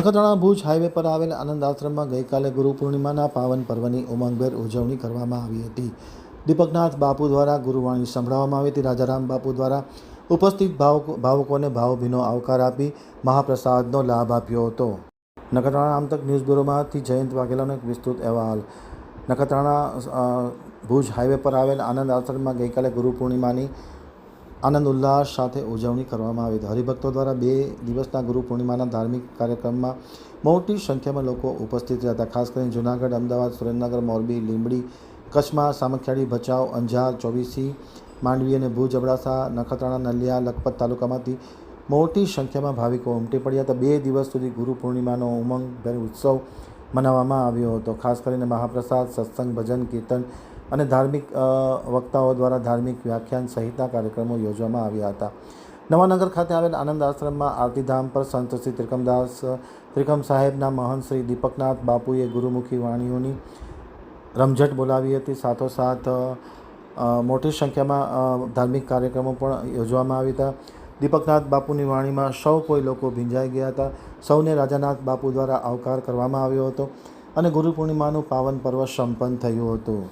Nakhatrana Bhuj highway પર આવેલ આનંદ આશ્રમમાં ગઈકાલે ગુરુ પૂર્ણિમાના પાવન પર્વની ઉમંગભેર ઉજવણી કરવામાં આવી હતી. દીપકનાથ બાપુ દ્વારા ગુરુવાણી સંભળાવવામાં આવી હતી. રાજારામ બાપુ દ્વારા ઉપસ્થિત ભાવુકોને ભાવભીનો આવકાર આપી મહાપ્રસાદનો લાભ આપ્યો હતો. નખત્રાણા આમતક ન્યૂઝ બ્યુરોમાંથી જયંત વાઘેલાનો એક વિસ્તૃત અહેવાલ. નખત્રાણા ભુજ હાઈવે પર આવેલ આનંદ આશ્રમમાં ગઈકાલે ગુરુ પૂર્ણિમાની આનંદ ઉલ્લાસ સાથે ઉજવણી કરવામાં આવી હતી. હરિભક્તો દ્વારા 2 દિવસના ગુરુ પૂર્ણિમાના ધાર્મિક કાર્યક્રમમાં મોટી સંખ્યામાં લોકો ઉપસ્થિત રહ્યા હતા. ખાસ કરીને જૂનાગઢ, અમદાવાદ, સુરેન્દ્રનગર, મોરબી, લીંબડી, કચ્છમાં સામખિયાળી, ભચાઉ, અંજાર, ચોવીસી, માંડવી અને ભુજ, અબડાસા, નખત્રાણા, નલિયા, લખપત તાલુકામાંથી મોટી સંખ્યામાં ભાવિકો ઉમટી પડ્યા હતા. 2 દિવસ સુધી ગુરુ પૂર્ણિમાનો ઉમંગભેર ઉત્સવ મનાવવામાં આવ્યો હતો. ખાસ કરીને મહાપ્રસાદ, સત્સંગ, ભજન, કીર્તન અને ધાર્મિક વક્તાઓ દ્વારા ધાર્મિક વ્યાખ્યાન સહિતના કાર્યક્રમો યોજવામાં આવ્યા હતા. નવાનગર ખાતે આવેલ આનંદ આશ્રમમાં આરતીધામ પર સંત શ્રી ત્રિકમ સાહેબના મહંત શ્રી દીપકનાથ બાપુએ ગુરુમુખી વાણીઓની રમઝટ બોલાવી હતી. સાથોસાથ મોટી સંખ્યામાં ધાર્મિક કાર્યક્રમો પણ યોજવામાં આવ્યા હતા. દીપકનાથ બાપુની વાણીમાં સૌ કોઈ લોકો ભીંજાઈ ગયા હતા. સૌને રાજાનાથ બાપુ દ્વારા આવકાર કરવામાં આવ્યો હતો અને ગુરુ પૂર્ણિમાનું પાવન પર્વ સંપન્ન થયું હતું.